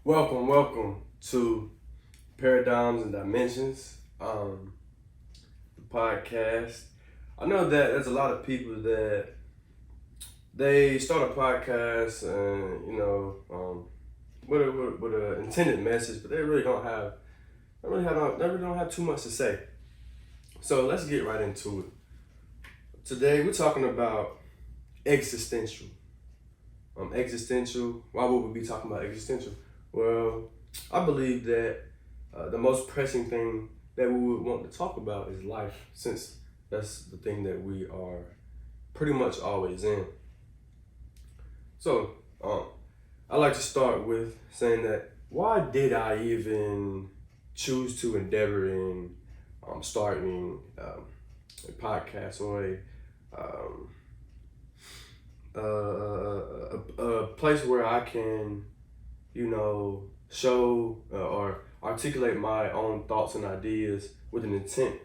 Welcome to Paradigms and Dimensions, the podcast. I know that there's a lot of people that they start a podcast and with a intended message, but they really don't have too much to say. So let's get right into it. Today we're talking about existential. Existential. Why would we be talking about existential? Well, I believe that the most pressing thing that we would want to talk about is life, since that's the thing that we are pretty much always in. So, I like to start with saying that why did I even choose to endeavor in starting a podcast or um, a place where I can show or articulate my own thoughts and ideas with an intent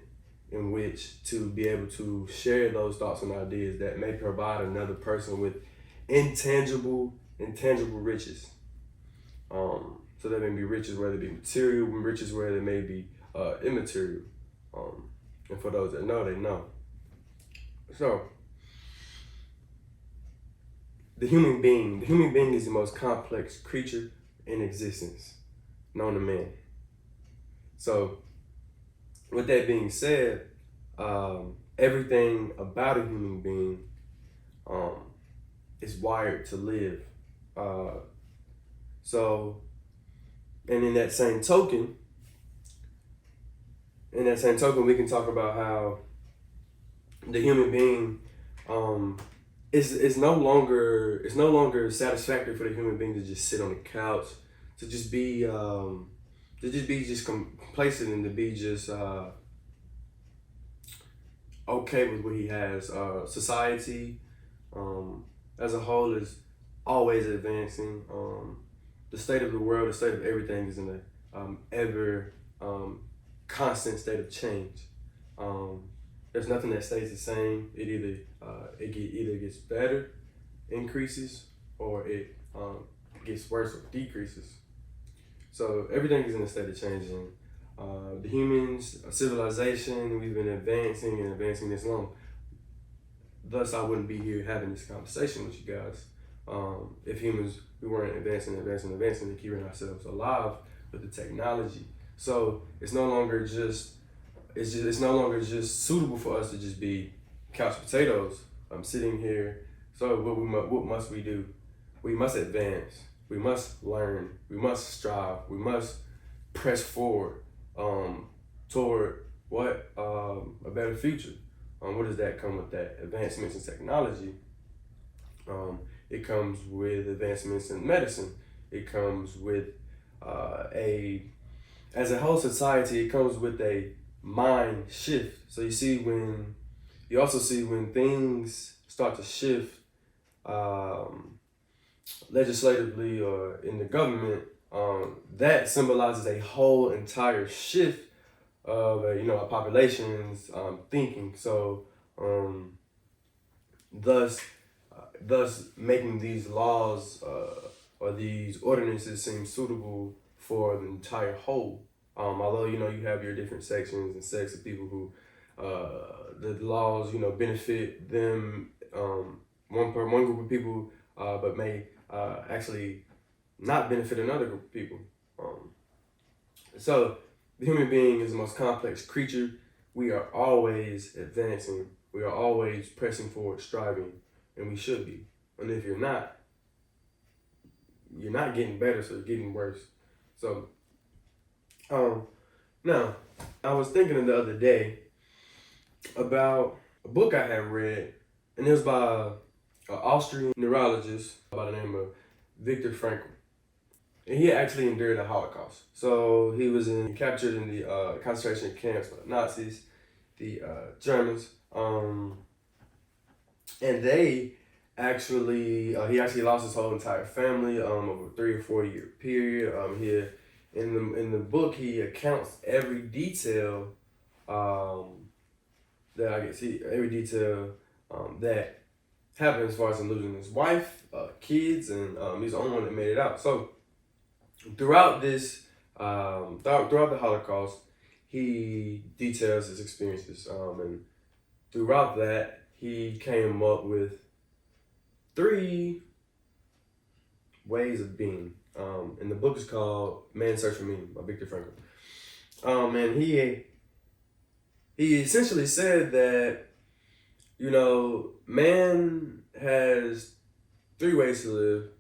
in which to be able to share those thoughts and ideas that may provide another person with intangible riches. So there may be riches where they be material, riches where they may be immaterial. And for those that know, they know. So the human being is the most complex creature in existence known to man. So with that being said, everything about a human being is wired to live. And in that same token, we can talk about how the human being it's no longer satisfactory for the human being to just sit on the couch, to just be complacent and to be just okay with what he has. Society as a whole is always advancing. The state of the world, the state of everything is in a ever constant state of change. There's nothing that stays the same. It either gets better, increases, or it gets worse or decreases. So everything is in a state of change. And the humans, civilization, we've been advancing this long. Thus, I wouldn't be here having this conversation with you guys if humans we weren't advancing and keeping ourselves alive with the technology. So it's no longer just suitable for us to just be couch potatoes. I'm sitting here. So what must we do? We must advance. We must learn. We must strive. We must press forward toward what a better future. What does that come with that? Advancements in technology. It comes with advancements in medicine. It comes with as a whole society, it comes with a mind shift. So you also see when things start to shift legislatively or in the government, that symbolizes a whole entire shift of a population's thinking. So thus making these laws or these ordinances seem suitable for the entire whole. Although you have your different sections and sects of people who the laws benefit them, one group of people, but may actually not benefit another group of people. So the human being is the most complex creature. We are always advancing. We are always pressing forward, striving, and we should be. And if you're not getting better, so you're getting worse. So now, I was thinking the other day about a book I had read, and it was by an Austrian neurologist by the name of Viktor Frankl. And he actually endured the Holocaust. So he was captured in the concentration camps by the Nazis, the Germans, and they actually he actually lost his whole entire family over a 3 or 4 year period. Here in the book, he accounts every detail that happened as far as him losing his wife, kids, and he's the only one that made it out. So throughout this, throughout the Holocaust, he details his experiences, and throughout that, he came up with three ways of being. And the book is called Man's Search for Meaning by Viktor Frankl. And he essentially said that, man has three ways to live,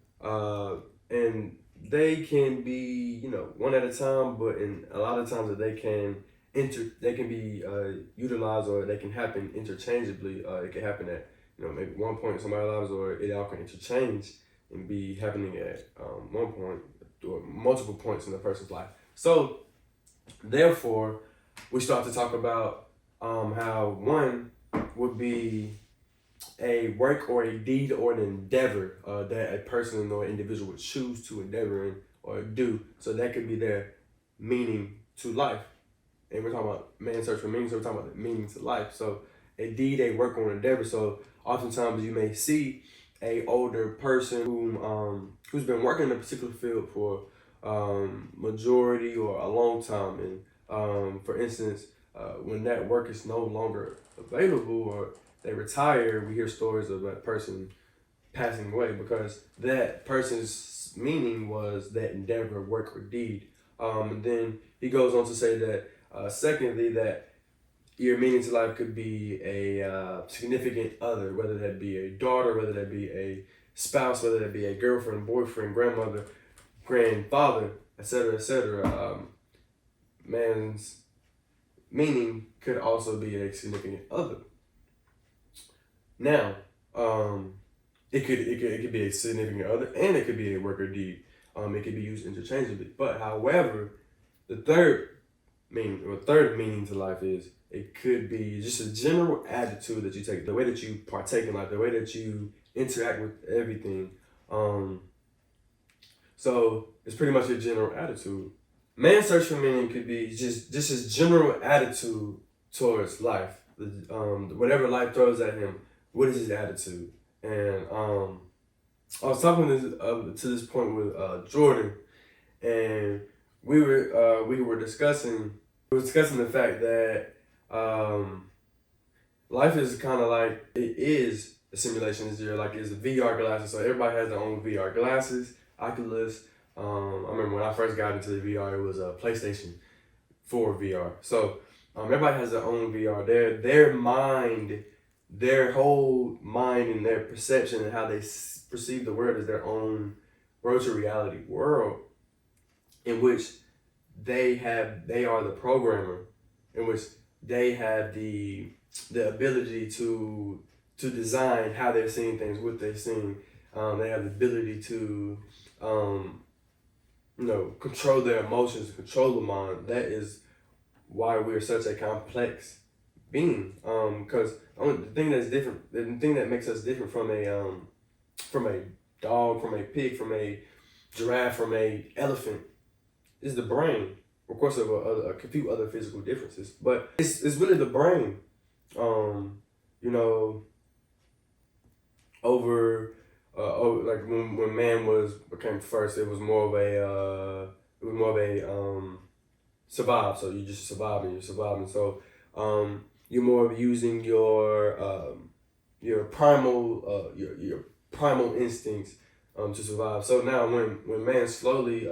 and they can be, one at a time, but in a lot of times that they can be utilized, or they can happen interchangeably. It can happen at, maybe one point in somebody's lives, or it all can interchange and be happening at one point or multiple points in the person's life. So therefore, we start to talk about how one would be a work or a deed or an endeavor that a person or individual would choose to endeavor in or do. So that could be their meaning to life. And we're talking about man's search for meaning, so we're talking about the meaning to life. So a deed, a work or an endeavor. So oftentimes you may see a older person who's been working in a particular field for majority or a long time. And for instance, when that work is no longer available or they retire, we hear stories of that person passing away because that person's meaning was that endeavor, work, or deed. And then he goes on to say that, secondly, that your meaning to life could be a significant other, whether that be a daughter, whether that be a spouse, whether that be a girlfriend, boyfriend, grandmother, grandfather, etc., etc. Man's meaning could also be a significant other. Now, it could be a significant other, and it could be a work or deed. It could be used interchangeably. But however, the third meaning to life is it could be just a general attitude that you take, the way that you partake in life, the way that you interact with everything. So it's pretty much a general attitude. Man's search for meaning could be just his general attitude towards life. Whatever life throws at him, what is his attitude? And I was talking to this point with Jordan, and we were discussing the fact that life is kind of like it is a simulation. It's the VR glasses. So everybody has their own VR glasses, Oculus. I remember when I first got into the VR, it was a PlayStation 4 VR. So everybody has their own VR. Their mind, their whole mind and their perception and how they perceive the world is their own virtual reality world, in which they are the programmer, in which they have the ability to design how they're seeing things, what they're seeing. They have the ability to control their emotions, control the mind. That is why we're such a complex being. Because the thing that makes us different from a dog, from a pig, from a giraffe, from a elephant, is the brain. Of course, there are a few other physical differences, but it's really the brain. Like when man became first, it was more of a survive. So you just survive and you're surviving. So you're more of using your primal instincts to survive. So now when man slowly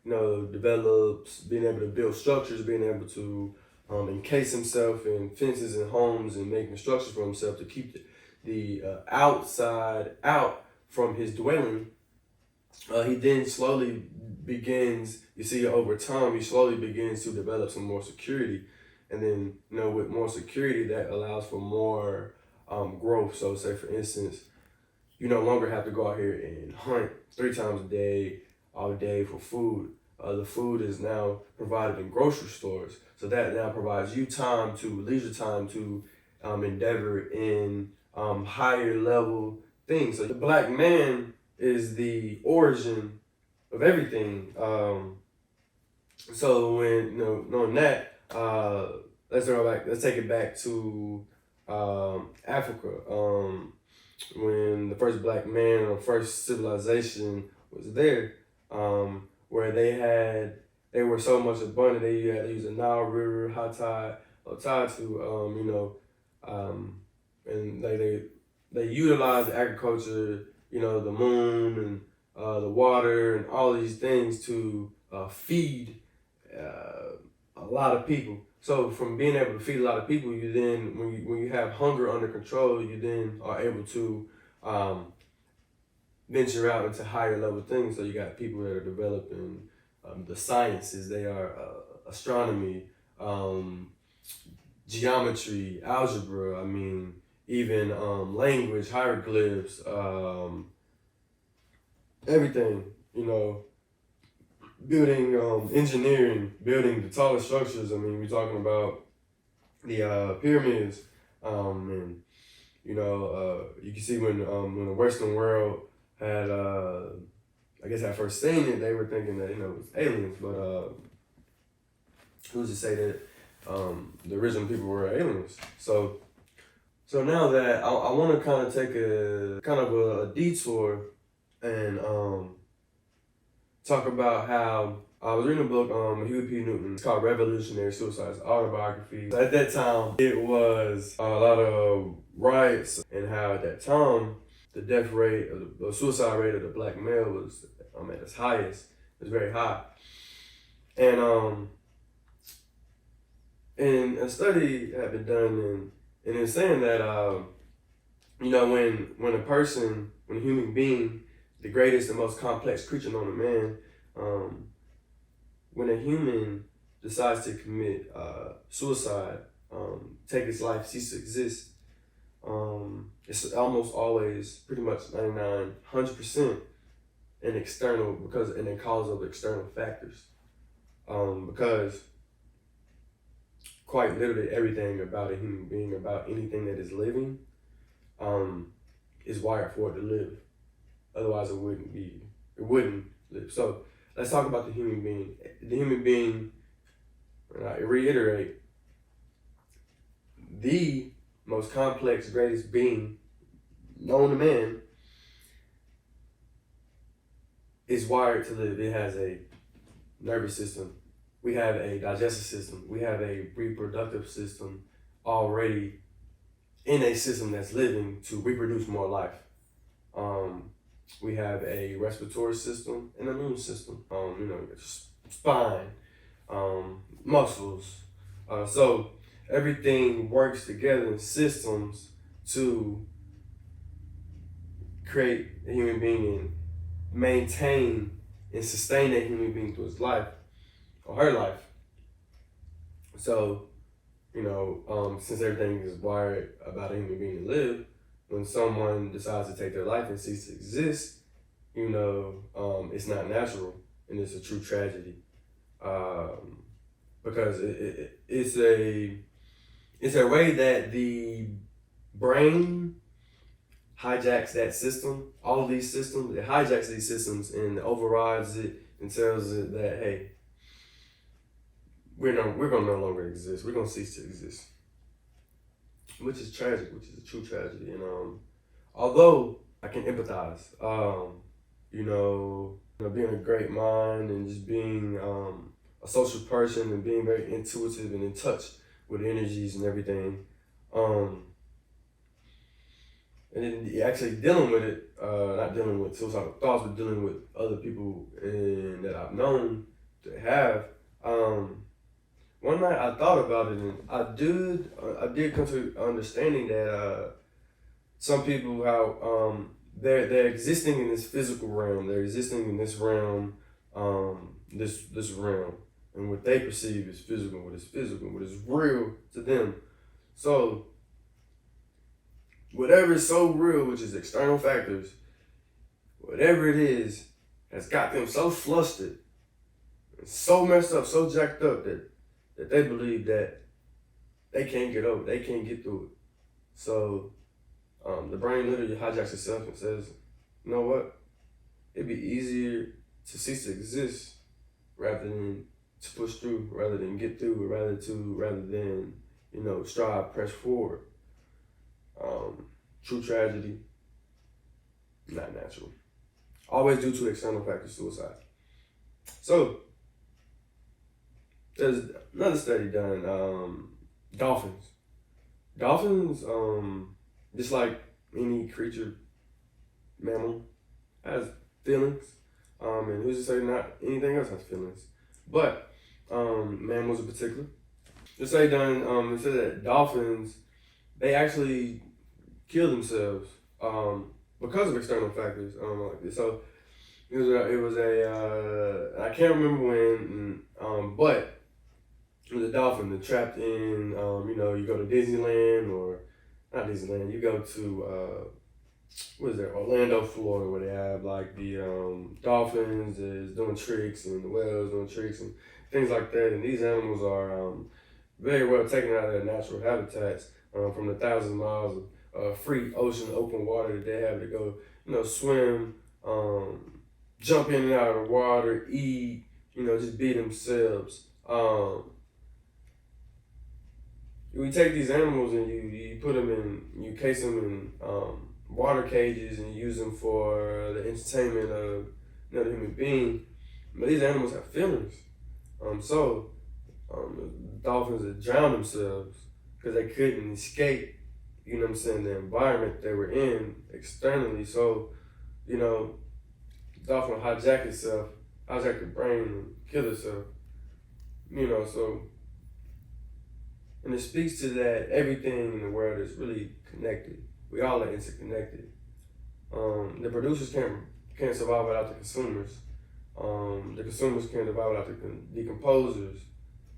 develops being able to build structures, being able to encase himself in fences and homes and making structures for himself to keep the outside out from his dwelling, he then slowly begins, you see over time, he slowly begins to develop some more security. And then, with more security, that allows for more growth. So say, for instance, you no longer have to go out here and hunt 3 times a day, all day for food. The food is now provided in grocery stores. So that now provides you leisure time to endeavor in higher level things. So the black man is the origin of everything. So when, knowing that, let's take it back to Africa. When the first black man or first civilization was there, where they were so much abundant they had to use the Nile River, high tide, low tide to and they utilized agriculture, the moon and the water and all these things to feed a lot of people. So from being able to feed a lot of people, you then when you have hunger under control, you then are able to venture out into higher level things. So you got people that are developing the sciences. They are astronomy, geometry, algebra. I mean, even language, hieroglyphs, everything. Building, engineering, building the tallest structures. I mean, we're talking about the pyramids, and you can see when the Western world had, I guess, at first seen it, they were thinking that it was aliens, but who's to say that the original people were aliens? So now that I want to kind of take a detour and talk about how I was reading a book on Huey P. Newton. It's called Revolutionary Suicide. It's autobiography. At that time, it was a lot of riots, and how at that time the death rate, or the suicide rate of the black male was at its highest. It was very high, and a study had been done, and it's saying that when a human being, the greatest and most complex creature known to man, when a human decides to commit suicide, take its life, cease to exist, it's almost always pretty much 100% an cause of external factors. Because quite literally everything about a human being, about anything that is living, is wired for it to live. Otherwise, it wouldn't live. So let's talk about the human being. The human being, and I reiterate, the most complex, greatest being known to man, is wired to live. It has a nervous system. We have a digestive system. We have a reproductive system already in a system that's living to reproduce more life. We have a respiratory system, an immune system, spine, muscles. So everything works together in systems to create a human being and maintain and sustain that human being through his life or her life. So, since everything is wired about a human being to live, when someone decides to take their life and cease to exist, it's not natural, and it's a true tragedy. Because it's a way that the brain hijacks that system, all of these systems. It hijacks these systems and overrides it and tells it that, hey, we're gonna no longer exist. We're gonna cease to exist, which is tragic, which is a true tragedy. And although I can empathize, being a great mind and just being a social person and being very intuitive and in touch with energies and everything, and then actually dealing with it, not dealing with suicidal thoughts, but dealing with other people that I've known to have. One night I thought about it, and I did come to understanding that some people, how they're existing in this physical realm, they're existing in this realm, this realm, and what they perceive is physical, what is real to them. So whatever is so real, which is external factors, whatever it is, has got them so flustered, and so messed up, so jacked up that they believe that they can't get over it, they can't get through it. So the brain literally hijacks itself and says, you know what? It'd be easier to cease to exist rather than to push through, rather than get through, rather than strive, press forward. True tragedy, not natural. Always due to external factors, suicide. So there's another study done. Dolphins. Dolphins, just like any creature, mammal, has feelings. And who's to say not anything else has feelings? But mammals in particular. The study done, they said that dolphins, they actually kill themselves because of external factors. Like this. So I can't remember when, but it was a dolphin that trapped in, you go to Disneyland or not Disneyland, you go to, what is there, Orlando, Florida, where they have like the dolphins is doing tricks and the whales doing tricks and things like that. And these animals are very well taken out of their natural habitats from the thousands of miles of free ocean, open water that they have to go, swim, jump in and out of the water, eat, just be themselves. We take these animals and you put them in, you case them in water cages and use them for the entertainment of the human being. But these animals have feelings. Dolphins that drown themselves because they couldn't escape, the environment they were in externally. So, dolphin hijack itself, hijack the brain and kill itself. So, and it speaks to that everything in the world is really connected. We all are interconnected. The producers can't survive without the consumers. The consumers can't survive without the decomposers.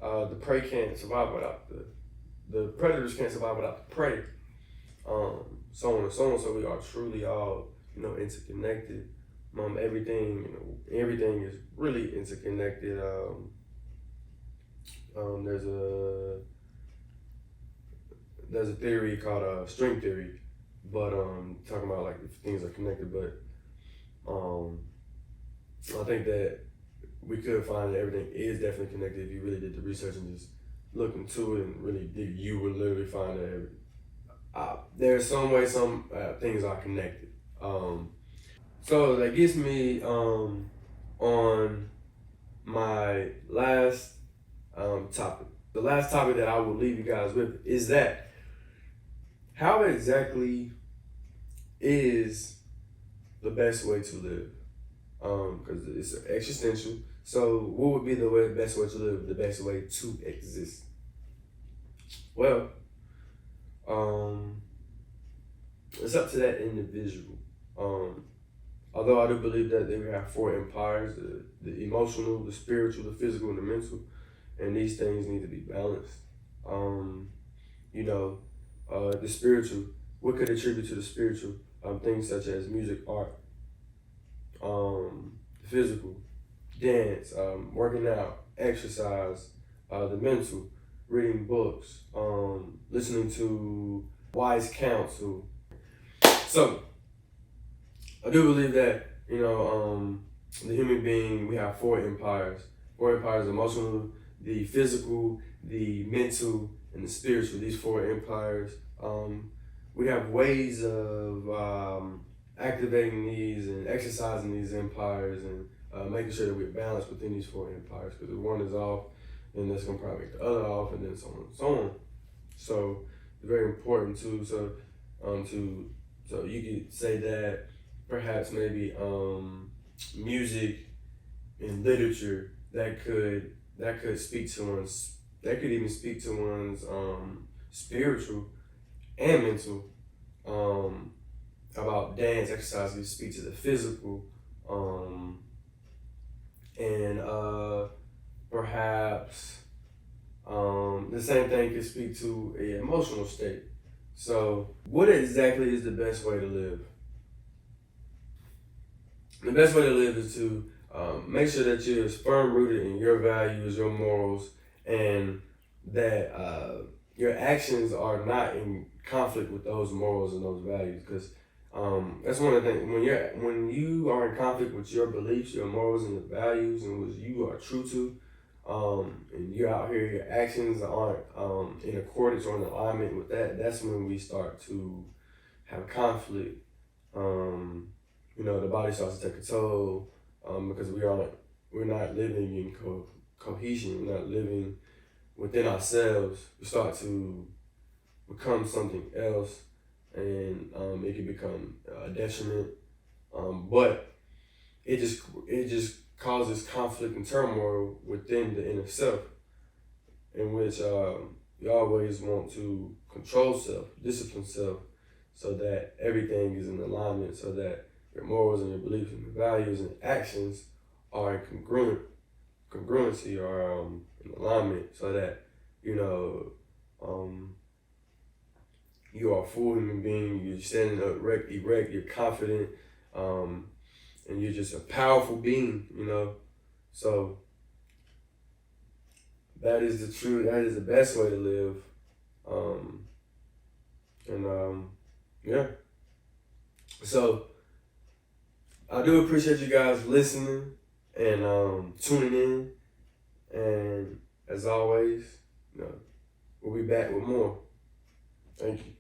The prey can't survive without the predators can't survive without the prey. So on and so on. So we are truly all interconnected. Everything is really interconnected. There's a theory called string theory, but talking about like if things are connected. But I think that we could find that everything is definitely connected if you really did the research and just look into it and really dig. You would literally find that there's some way some things are connected. So that gets me on my last topic. The last topic that I will leave you guys with is that how exactly is the best way to live? Because it's existential. So what would be the best way to live, the best way to exist? Well, it's up to that individual. Although I do believe that we have four empires, the emotional, the spiritual, the physical, and the mental, and these things need to be balanced. The spiritual, what could attribute to the spiritual? Things such as music, art, the physical, dance, working out, exercise, the mental, reading books, listening to wise counsel. So, I do believe that, the human being, we have four empires. Four empires: emotional, the physical, the mental, and the spiritual. These four empires. We have ways of activating these and exercising these empires and making sure that we're balanced within these four empires. Because if one is off, then that's going to probably make the other off, and then so on and so on. So it's very important too. So you could say that perhaps maybe music and literature that could speak to one's, that could even speak to one's spiritual and mental. About dance, exercise could speak to the physical, and perhaps the same thing could speak to an emotional state. So, what exactly is the best way to live? The best way to live is to make sure that you're firm rooted in your values, your morals, and that your actions are not in conflict with those morals and those values. Because that's one of the things. When you are in conflict with your beliefs, your morals, and your values, and what you are true to, and you're out here, your actions aren't in accordance or in alignment with that. That's when we start to have conflict. The body starts to take a toll because we're not living in cohesion, we're not living within ourselves, we start to become something else, and it can become a detriment. But it just causes conflict and turmoil within the inner self, in which you always want to control self, discipline self, so that everything is in alignment, so that your morals and your beliefs and your values and actions are in congruency or in alignment, so that you know you are a full human being. You're standing up erect. You're confident, and you're just a powerful being. So that is the truth. That is the best way to live. Yeah. So I do appreciate you guys listening and tuning in. And as always, we'll be back with more. Thank you.